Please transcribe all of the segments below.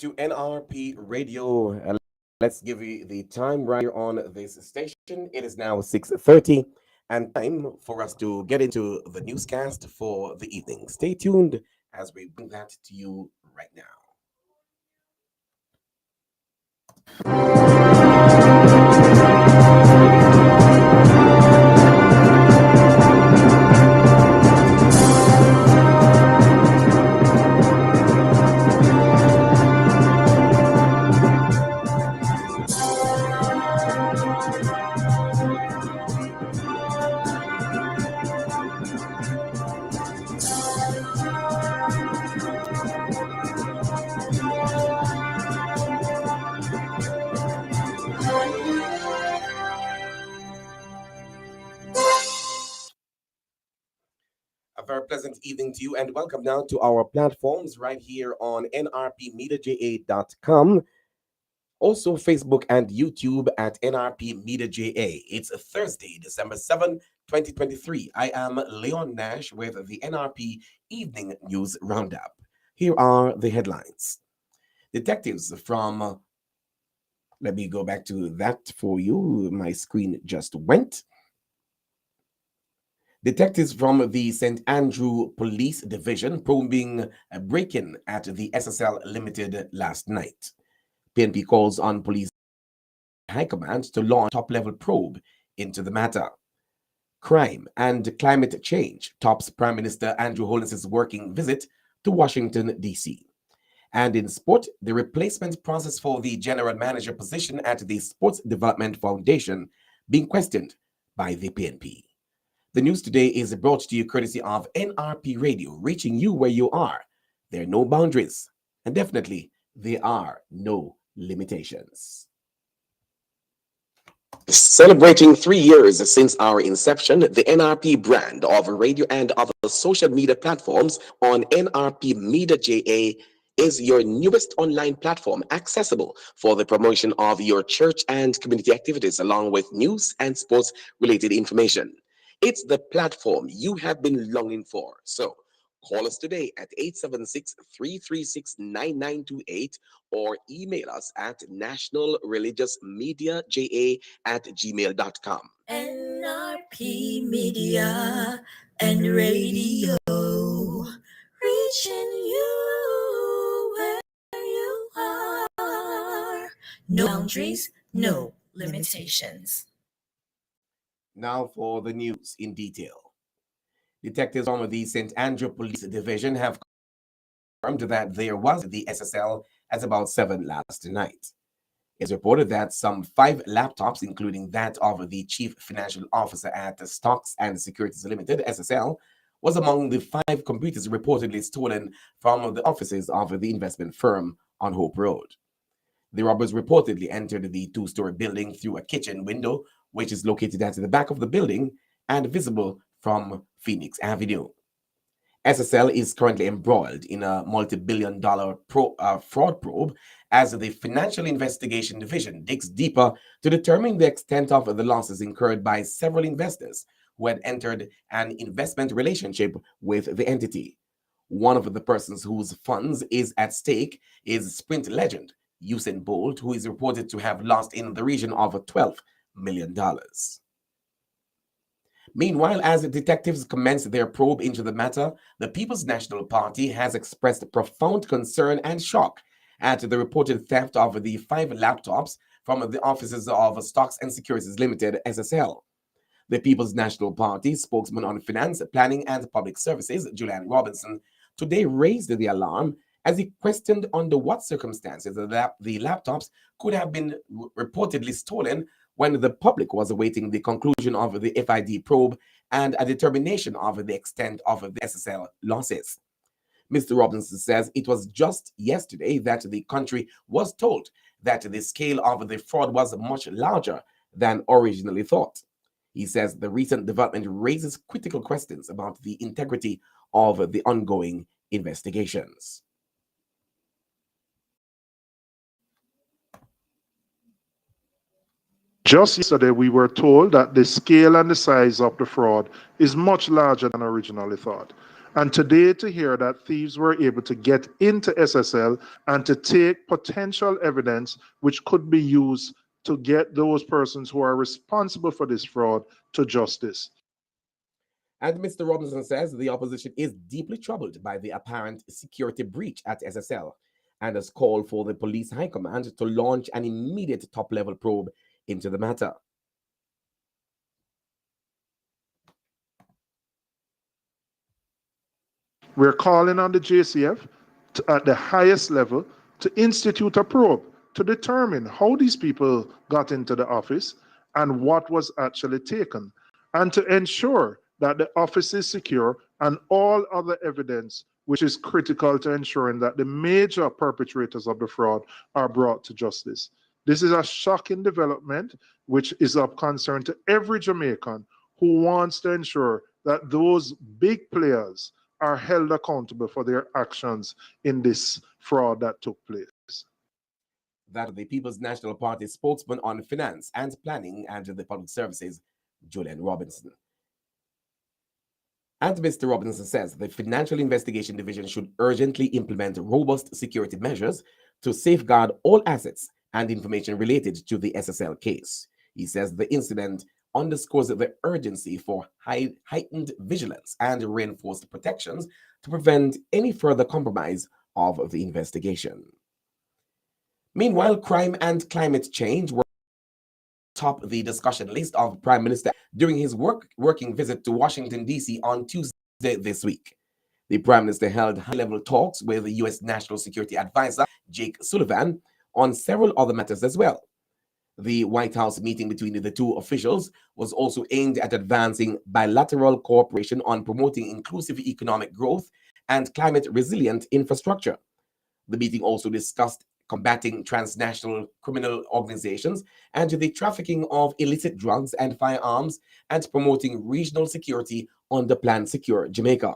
to NRP Radio. Let's give you the time right here on this station. It is now 6:30 and time for us to get into the newscast for the evening. Stay tuned as we bring that to you right now. A very pleasant evening to you and welcome now to our platforms right here on nrpmediaja.com. Also, Facebook and YouTube at NRP Media JA. It's a Thursday, December 7th, 2023. I am Leon Nash with the NRP Evening News Roundup. Here are the headlines. Detectives from, let me go back to that for you. My screen just went. Detectives from the St. Andrew Police Division probing a break-in at the SSL Limited last night. PNP calls on police high command to launch top-level probe into the matter. Crime and climate change tops Prime Minister Andrew Holness's working visit to Washington, D.C. And in sport, the replacement process for the general manager position at the Sports Development Foundation being questioned by the PNP. The news today is brought to you courtesy of NRP Radio, reaching you where you are. There are no boundaries, and definitely there are no limitations. Celebrating 3 years since our inception, the NRP brand of radio and other social media platforms on NRP Media JA is your newest online platform accessible for the promotion of your church and community activities along with news and sports related information. It's the platform you have been longing for. So call us today at 876-336-9928 or email us at nationalreligiousmedia@gmail.com. NRP Media and Radio, reaching you where you are. No boundaries, no limitations. Now for the news in detail. Detectives from the St. Andrew Police Division have confirmed that there was the SSL at about 7 last night. It's reported that some 5 laptops, including that of the Chief Financial Officer at Stocks and Securities Limited, SSL, was among the 5 computers reportedly stolen from the offices of the investment firm on Hope Road. The robbers reportedly entered the 2-story building through a kitchen window, which is located at the back of the building and visible from Phoenix Avenue. SSL is currently embroiled in a multi-billion-dollar fraud probe as the Financial Investigation Division digs deeper to determine the extent of the losses incurred by several investors who had entered an investment relationship with the entity. One of the persons whose funds is at stake is sprint legend Usain Bolt, who is reported to have lost in the region of $12 million. Meanwhile, as detectives commence their probe into the matter, the People's National Party has expressed profound concern and shock at the reported theft of the 5 laptops from the offices of Stocks and Securities Limited, SSL. The People's National Party spokesman on finance, planning, and public services, Julian Robinson, today raised the alarm as he questioned under what circumstances the laptops could have been reportedly stolen when the public was awaiting the conclusion of the FID probe and a determination of the extent of the SSL losses. Mr. Robinson says it was just yesterday that the country was told that the scale of the fraud was much larger than originally thought. He says the recent development raises critical questions about the integrity of the ongoing investigations. Just yesterday, we were told that the scale and the size of the fraud is much larger than originally thought. And today, to hear that thieves were able to get into SSL and to take potential evidence which could be used to get those persons who are responsible for this fraud to justice. And Mr. Robinson says the opposition is deeply troubled by the apparent security breach at SSL and has called for the police high command to launch an immediate top level probe into the matter. We're calling on the JCF at the highest level to institute a probe to determine how these people got into the office and what was actually taken, and to ensure that the office is secure and all other evidence which is critical to ensuring that the major perpetrators of the fraud are brought to justice. This is a shocking development which is of concern to every Jamaican who wants to ensure that those big players are held accountable for their actions in this fraud that took place. That the People's National Party spokesman on finance and planning and the public services, Julian Robinson. And Mr. Robinson says the Financial Investigation Division should urgently implement robust security measures to safeguard all assets and information related to the SSL case. He says the incident underscores the urgency for heightened vigilance and reinforced protections to prevent any further compromise of the investigation. Meanwhile, crime and climate change were top the discussion list of Prime Minister during his working visit to Washington, D.C. on Tuesday this week. The Prime Minister held high-level talks with the U.S. National Security Advisor Jake Sullivan on several other matters as well. The White House meeting between the two officials was also aimed at advancing bilateral cooperation on promoting inclusive economic growth and climate-resilient infrastructure. The meeting also discussed combating transnational criminal organizations and the trafficking of illicit drugs and firearms and promoting regional security under Plan Secure Jamaica.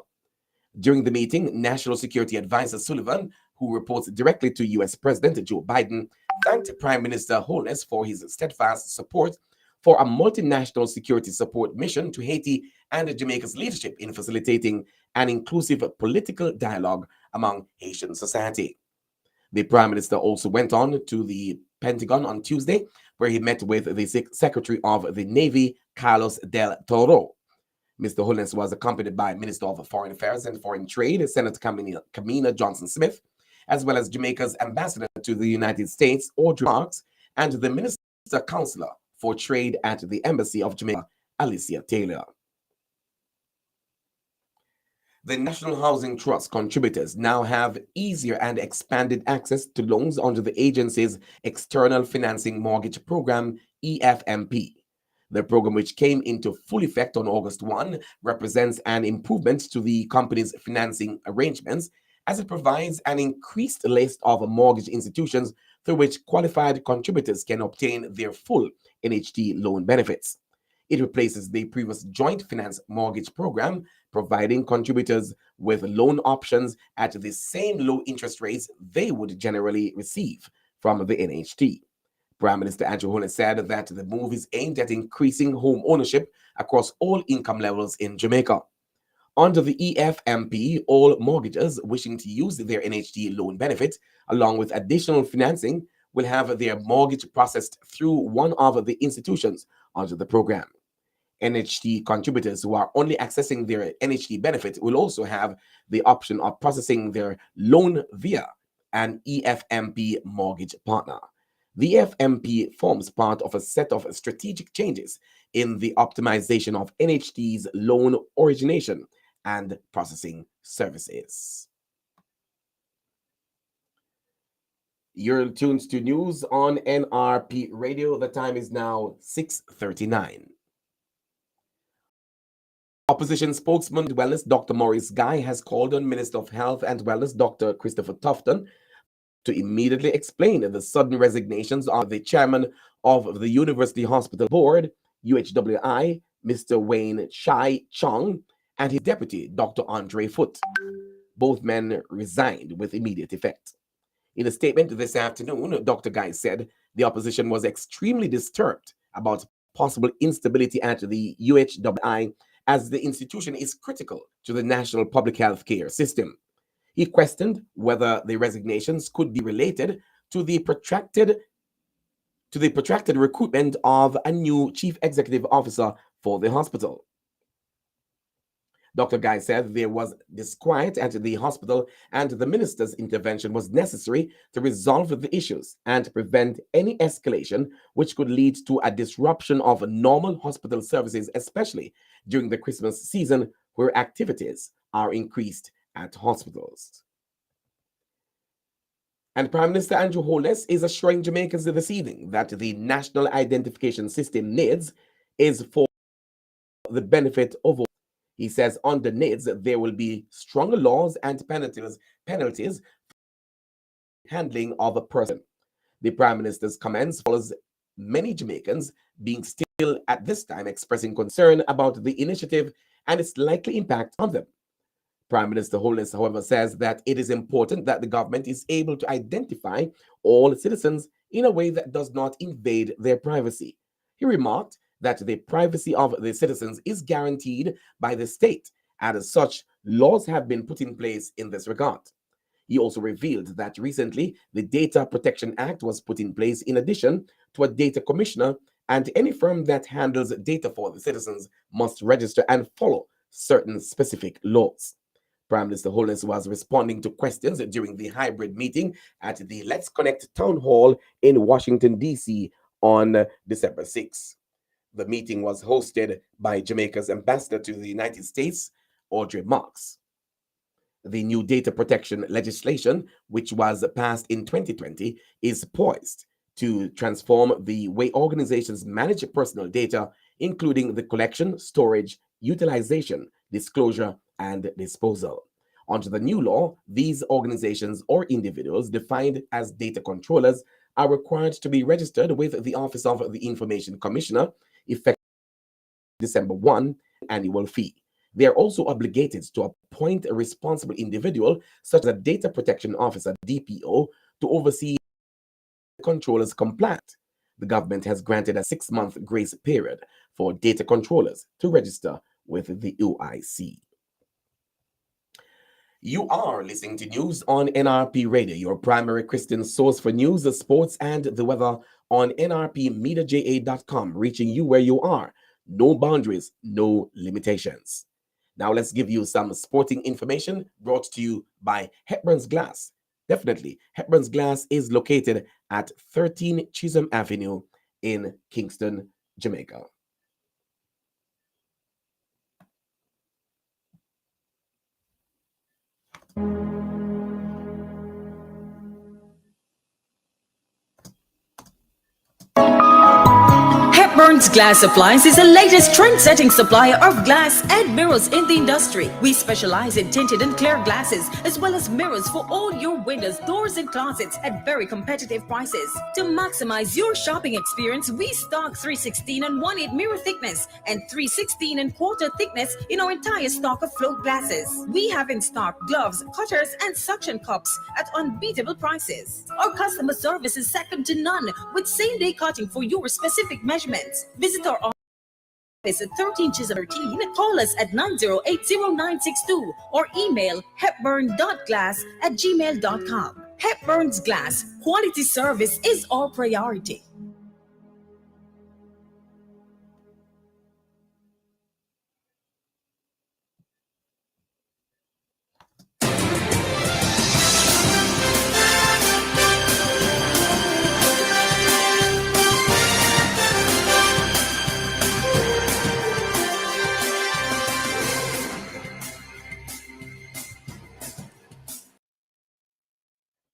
During the meeting, National Security Advisor Sullivan, who reports directly to U.S. President Joe Biden, thanked Prime Minister Holness for his steadfast support for a multinational security support mission to Haiti and Jamaica's leadership in facilitating an inclusive political dialogue among Haitian society. The Prime Minister also went on to the Pentagon on Tuesday, where he met with the Secretary of the Navy, Carlos del Toro. Mr. Holness was accompanied by Minister of Foreign Affairs and Foreign Trade, Senator Kamina Johnson-Smith, as well as Jamaica's ambassador to the United States, Audrey Marks, and the Minister Counselor for Trade at the Embassy of Jamaica, Alicia Taylor. The National Housing Trust contributors now have easier and expanded access to loans under the agency's External Financing Mortgage Program, EFMP. The program, which came into full effect on August 1, represents an improvement to the company's financing arrangements as it provides an increased list of mortgage institutions through which qualified contributors can obtain their full NHT loan benefits. It replaces the previous Joint Finance Mortgage Program, providing contributors with loan options at the same low interest rates they would generally receive from the NHT. Prime Minister Andrew Holness said that the move is aimed at increasing home ownership across all income levels in Jamaica. Under the EFMP, all mortgagors wishing to use their NHT loan benefit, along with additional financing, will have their mortgage processed through one of the institutions under the program. NHT contributors who are only accessing their NHT benefit will also have the option of processing their loan via an EFMP mortgage partner. The EFMP forms part of a set of strategic changes in the optimization of NHT's loan origination and processing services. You're tuned to news on NRP Radio. The time is now 6:39. Opposition spokesman Wellness Dr. Maurice Guy has called on Minister of Health and Wellness Dr. Christopher Tufton to immediately explain the sudden resignations of the chairman of the University Hospital Board, UHWI, Mr. Wayne Chai Chong, and his deputy, Dr. Andre Foote. Both men resigned with immediate effect. In a statement this afternoon, Dr. Guy said the opposition was extremely disturbed about possible instability at the UHWI as the institution is critical to the national public health care system. He questioned whether the resignations could be related to the protracted recruitment of a new chief executive officer for the hospital. Dr. Guy said there was disquiet at the hospital and the minister's intervention was necessary to resolve the issues and prevent any escalation which could lead to a disruption of normal hospital services, especially during the Christmas season where activities are increased at hospitals. And Prime Minister Andrew Holness is assuring Jamaicans this evening that the National Identification System NIDS is for the benefit of all. He says under NIDS there will be stronger laws and penalties for handling of a person. The Prime Minister's comments follows many Jamaicans being still at this time expressing concern about the initiative and its likely impact on them. Prime Minister Holness, however, says that it is important that the government is able to identify all citizens in a way that does not invade their privacy. He remarked that the privacy of the citizens is guaranteed by the state, and as such, laws have been put in place in this regard. He also revealed that recently the Data Protection Act was put in place in addition to a data commissioner, and any firm that handles data for the citizens must register and follow certain specific laws. Prime Minister Holness was responding to questions during the hybrid meeting at the Let's Connect Town Hall in Washington, D.C. on December 6. The meeting was hosted by Jamaica's ambassador to the United States, Audrey Marks. The new data protection legislation, which was passed in 2020, is poised to transform the way organizations manage personal data, including the collection, storage, utilization, disclosure, and disposal. Under the new law, these organizations or individuals defined as data controllers are required to be registered with the Office of the Information Commissioner effective December 1, annual fee. They are also obligated to appoint a responsible individual, such as a data protection officer, DPO, to oversee the controllers compliant. The government has granted a 6-month grace period for data controllers to register with the UIC. You are listening to news on NRP Radio, your primary Christian source for news, sports, and the weather on nrpmediaja.com, reaching you where you are. No boundaries, no limitations. Now let's give you some sporting information brought to you by Hepburn's Glass. Definitely, Hepburn's Glass is located at 13 Chisholm Avenue in Kingston, Jamaica. Hepburn's Glass Supplies is the latest trend-setting supplier of glass and mirrors in the industry. We specialize in tinted and clear glasses, as well as mirrors for all your windows, doors, and closets at very competitive prices. To maximize your shopping experience, we stock 316 and 1/8 mirror thickness and 316 and quarter thickness in our entire stock of float glasses. We have in stock gloves, cutters, and suction cups at unbeatable prices. Our customer service is second to none, with same-day cutting for your specific measurements. Visit our office at 13 Chisholm 13, call us at 908-0962 or email hepburn.glass@gmail.com. Hepburn's Glass, quality service is our priority.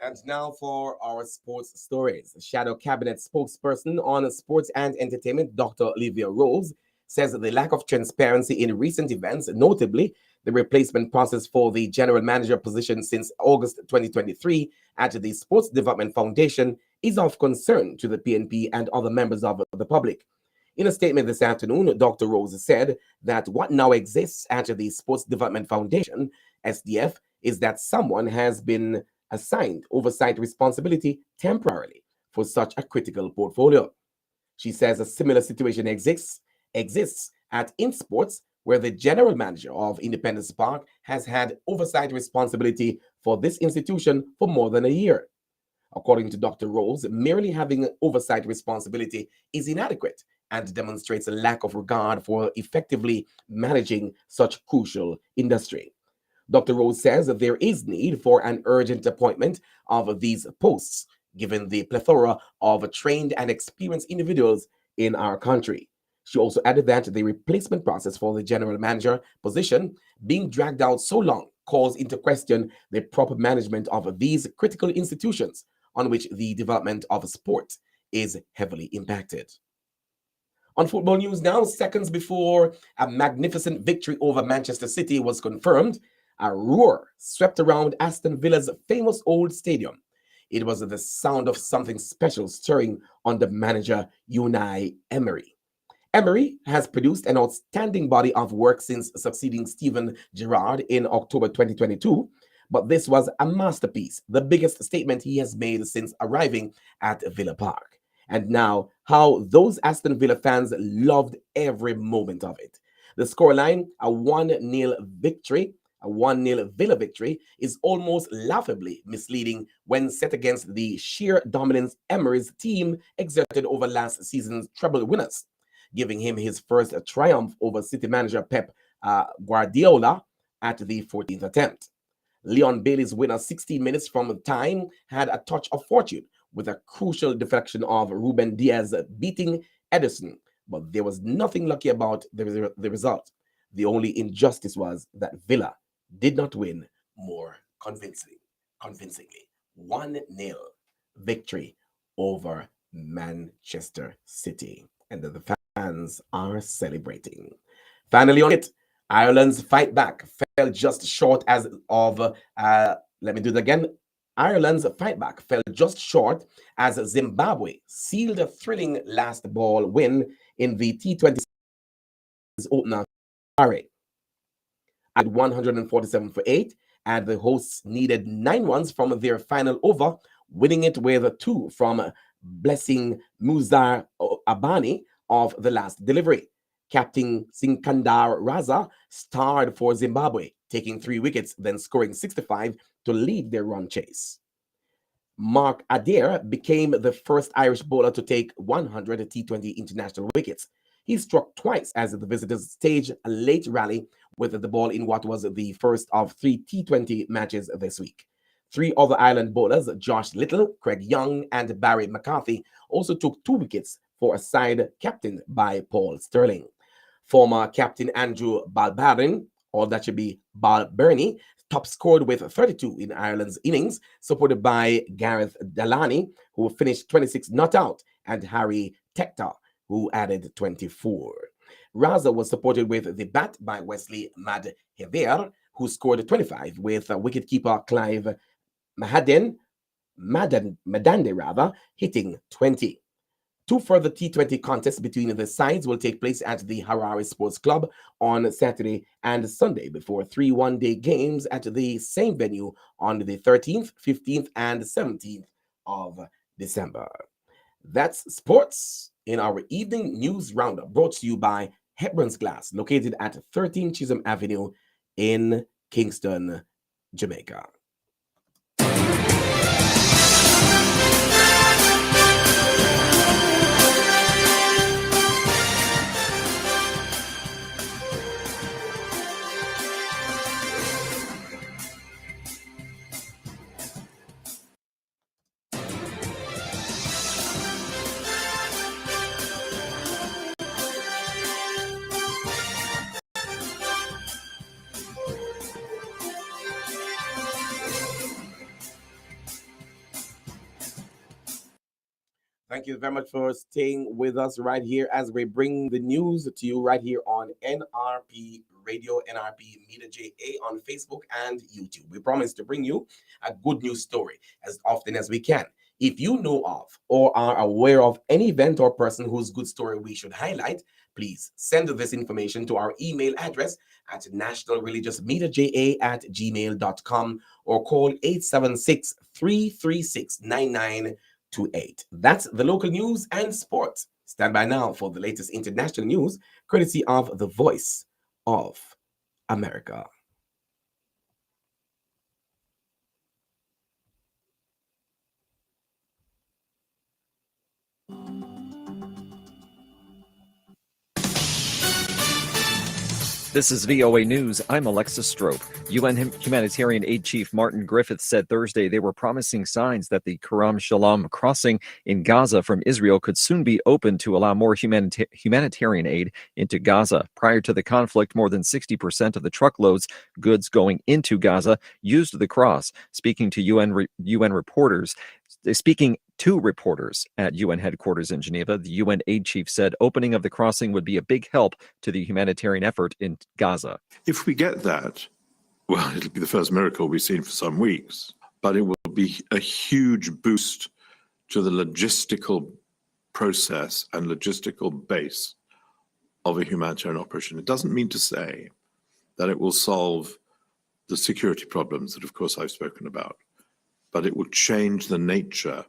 And now for our sports stories. Shadow Cabinet spokesperson on sports and entertainment, Dr. Olivia Rose, says that the lack of transparency in recent events, notably the replacement process for the general manager position since August 2023 at the Sports Development Foundation, is of concern to the PNP and other members of the public. In a statement this afternoon, Dr. Rose said that what now exists at the Sports Development Foundation, SDF, is that someone has been assigned oversight responsibility temporarily for such a critical portfolio. She says a similar situation exists at InSports, where the general manager of Independence Park has had oversight responsibility for this institution for more than a year. According to Dr. Rose, merely having oversight responsibility is inadequate and demonstrates a lack of regard for effectively managing such crucial industry. Dr. Rose says that there is need for an urgent appointment of these posts, given the plethora of trained and experienced individuals in our country. She also added that the replacement process for the general manager position being dragged out so long calls into question the proper management of these critical institutions on which the development of sport is heavily impacted. On football news now, seconds before a magnificent victory over Manchester City was confirmed, a roar swept around Aston Villa's famous old stadium. It was the sound of something special stirring under manager Unai Emery. Emery has produced an outstanding body of work since succeeding Steven Gerrard in October 2022, but this was a masterpiece, the biggest statement he has made since arriving at Villa Park. And now, how those Aston Villa fans loved every moment of it. The scoreline, a 1-0 victory, a 1-0 Villa victory, is almost laughably misleading when set against the sheer dominance Emery's team exerted over last season's treble winners, giving him his first triumph over City manager Pep Guardiola at the 14th attempt. Leon Bailey's winner 16 minutes from time had a touch of fortune with a crucial deflection of Ruben Diaz beating Ederson, but there was nothing lucky about the result. The only injustice was that Villa did not win more convincingly. 1-0 victory over Manchester City. And the fans are celebrating. Finally on it, Ireland's fight back fell just short as of, let me do it again. Ireland's fight back fell just short as Zimbabwe sealed a thrilling last ball win in the T20 opener. At 147 for 8, and the hosts needed 9 runs from their final over, winning it with 2 from Blessing Muzar Abani of the last delivery. Captain Sinkandar Raza starred for Zimbabwe, taking 3 wickets, then scoring 65 to lead their run chase. Mark Adair became the first Irish bowler to take 100 T20 international wickets. He struck twice as the visitors staged a late rally with the ball in what was the first of 3 T20 matches this week. 3 other Ireland bowlers, Josh Little, Craig Young, and Barry McCarthy, also took 2 wickets for a side captained by Paul Sterling. Former captain Andrew Balbarin, or that should be Balbirnie, top scored with 32 in Ireland's innings, supported by Gareth Dalani, who finished 26 not out, and Harry Tector, who added 24. Raza was supported with the bat by Wesley Madhever, who scored 25, with wicketkeeper Clive Madande hitting 20. 2 further T20 contests between the sides will take place at the Harare Sports Club on Saturday and Sunday before 3 one-day games at the same venue on the 13th, 15th, and 17th of December. That's sports in our evening news roundup, brought to you by Hepburn's Glass, located at 13 Chisholm Avenue in Kingston, Jamaica. Thank you very much for staying with us right here as we bring the news to you right here on NRP Radio, NRP Media JA on Facebook and YouTube. We promise to bring you a good news story as often as we can. If you know of or are aware of any event or person whose good story we should highlight, please send this information to our email address at nationalreligiousmediaja@gmail.com or call 876-336-9928. That's the local news and sports. Stand by now for the latest international news, courtesy of the Voice of America. This is VOA News. I'm Alexis Strope. UN humanitarian aid chief Martin Griffiths said Thursday they were promising signs that the Karam Shalom crossing in Gaza from Israel could soon be open to allow more humanitarian aid into Gaza. Prior to the conflict, more than 60% of the truckloads goods going into Gaza used the cross. Speaking to reporters at UN headquarters in Geneva, the UN aid chief said opening of the crossing would be a big help to the humanitarian effort in Gaza. If we get that, well, it'll be the first miracle we've seen for some weeks, but it will be a huge boost to the logistical process and logistical base of a humanitarian operation. It doesn't mean to say that it will solve the security problems that, of course, I've spoken about, but it will change the nature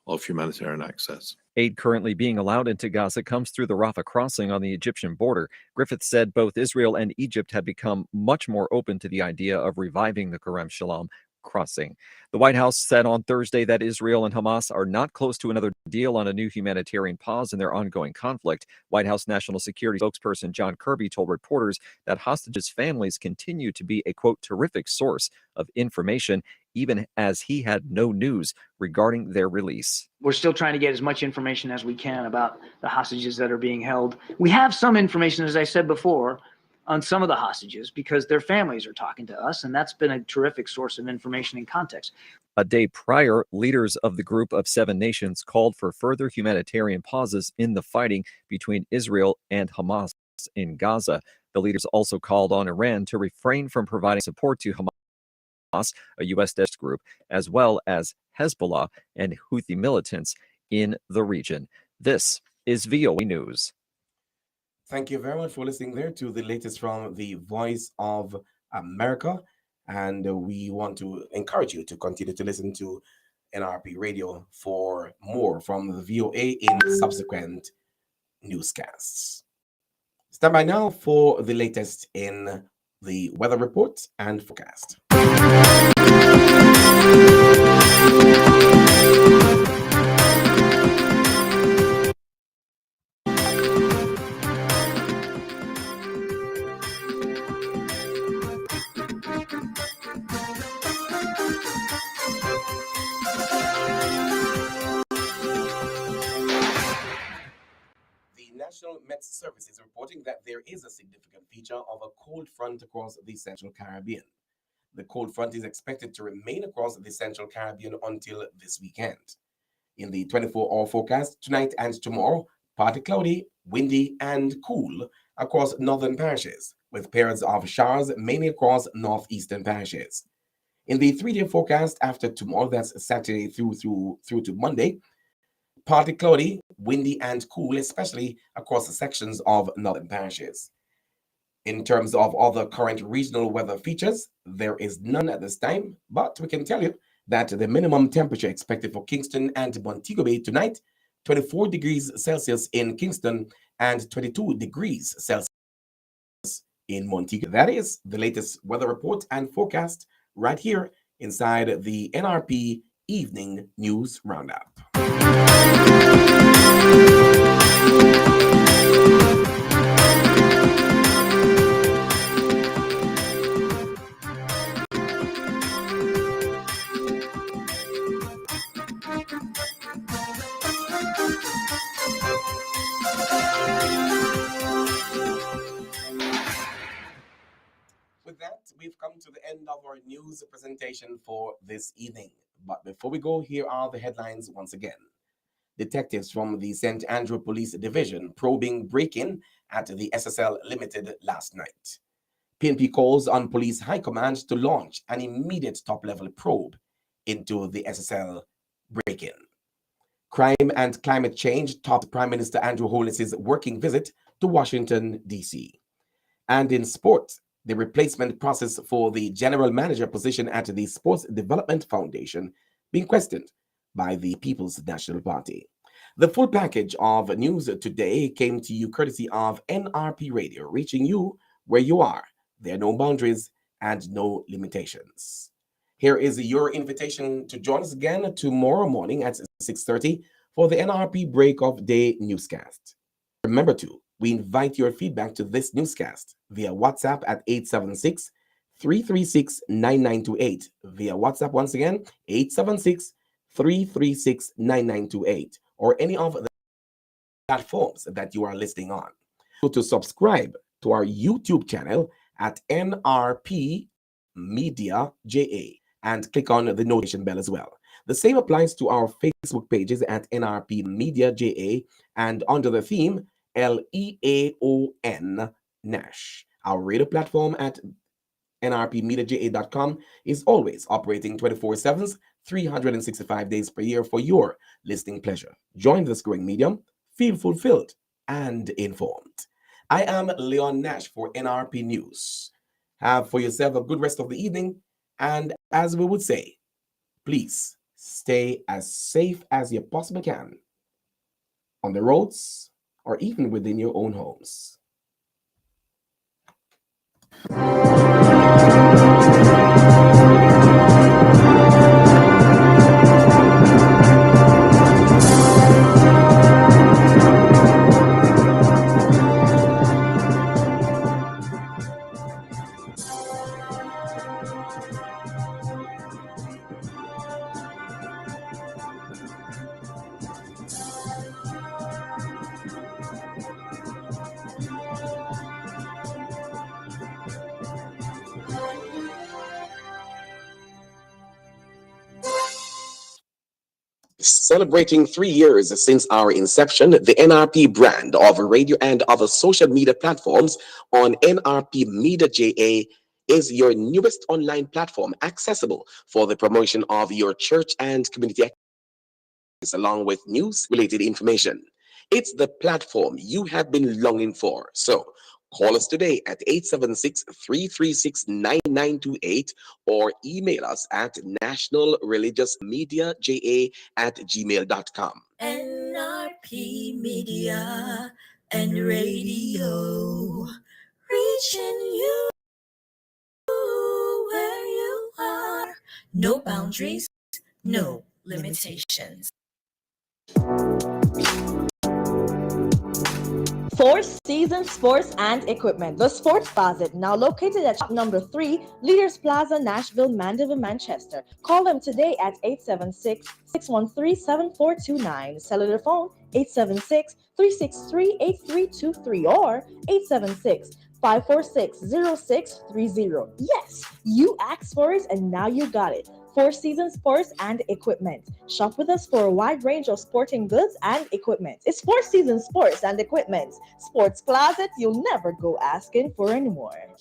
of humanitarian access. Aid currently being allowed into Gaza comes through the Rafah crossing on the Egyptian border. Griffith said both Israel and Egypt had become much more open to the idea of reviving the Kerem Shalom crossing. The White House said on Thursday that Israel and Hamas are not close to another deal on a new humanitarian pause in their ongoing conflict. White House National Security spokesperson John Kirby told reporters that hostages' families continue to be a, quote, terrific source of information, even as he had no news regarding their release. We're still trying to get as much information as we can about the hostages that are being held. We have some information, as I said before, on some of the hostages because their families are talking to us, and that's been a terrific source of information and context. A day prior, leaders of the Group of Seven Nations called for further humanitarian pauses in the fighting between Israel and Hamas in Gaza. The leaders also called on Iran to refrain from providing support to Hamas, a U.S.-based group, as well as Hezbollah and Houthi militants in the region. This is VOA News. Thank you very much for listening there to the latest from the Voice of America. And we want to encourage you to continue to listen to NRP Radio for more from the VOA in subsequent newscasts. Stand by now for the latest in the weather report and forecast. National Met Service is reporting that there is a significant feature of a cold front across the Central Caribbean. The cold front is expected to remain across the Central Caribbean until this weekend. In the 24-hour forecast, tonight and tomorrow, partly cloudy, windy, and cool across northern parishes, with periods of showers mainly across northeastern parishes. In the 3-day forecast after tomorrow, that's Saturday through to Monday, partly cloudy, windy, and cool, especially across the sections of northern parishes. In terms of other current regional weather features, there is none at this time, but we can tell you that the minimum temperature expected for Kingston and Montego Bay tonight, 24 degrees Celsius in Kingston and 22 degrees Celsius in Montego. That is the latest weather report and forecast right here inside the NRP Evening News Roundup. With that, we've come to the end of our news presentation for this evening. But before we go, here are the headlines once again. Detectives from the St. Andrew Police Division probing break-in at the SSL Limited last night. PNP calls on Police High Command to launch an immediate top-level probe into the SSL break-in. Crime and climate change topped Prime Minister Andrew Holness's working visit to Washington, D.C. And in sports, the replacement process for the general manager position at the Sports Development Foundation being questioned by the People's National Party. The full package of news today came to you courtesy of NRP Radio, reaching you Where you are, there are no boundaries and no limitations. Here is your invitation to join us again tomorrow morning at 6:30 for the NRP Break of Day newscast. Remember we invite your feedback to this newscast via WhatsApp at 876 336 9928. Via WhatsApp, once again, 876 336 9928, or any of the platforms that you are listening on. So to subscribe to our YouTube channel at NRP Media JA and click on the notification bell as well. The same applies to our Facebook pages at NRP Media JA and under the theme LEAON Nash. Our radio platform at nrpmediaja.com is always operating 24/7, 365 days per year for your listening pleasure. Join this growing medium, feel fulfilled and informed. I am Leon Nash for NRP News. Have for yourself a good rest of the evening, and as we would say, please stay as safe as you possibly can on the roads or even within your own homes. Celebrating 3 years since our inception, the NRP brand of radio and other social media platforms on NRP Media JA is your newest online platform accessible for the promotion of your church and community activities, along with news related information. It's the platform you have been longing for. So call us today at 876 336 9928 or email us at nationalreligiousmediaja@gmail.com. NRP Media and Radio, reaching you where you are. No boundaries, no limitations. Four Seasons Sports and Equipment, the Sports Closet, now located at shop number 3, Leaders Plaza, Nashville, Mandeville, Manchester. Call them today at 876-613-7429. Cellular phone 876-363-8323 or 876-546-0630. Yes, you asked for it and now you got it. Four Seasons Sports and Equipment. Shop with us for a wide range of sporting goods and equipment. It's Four Seasons Sports and Equipment. Sports Closet you'll never go asking for anymore.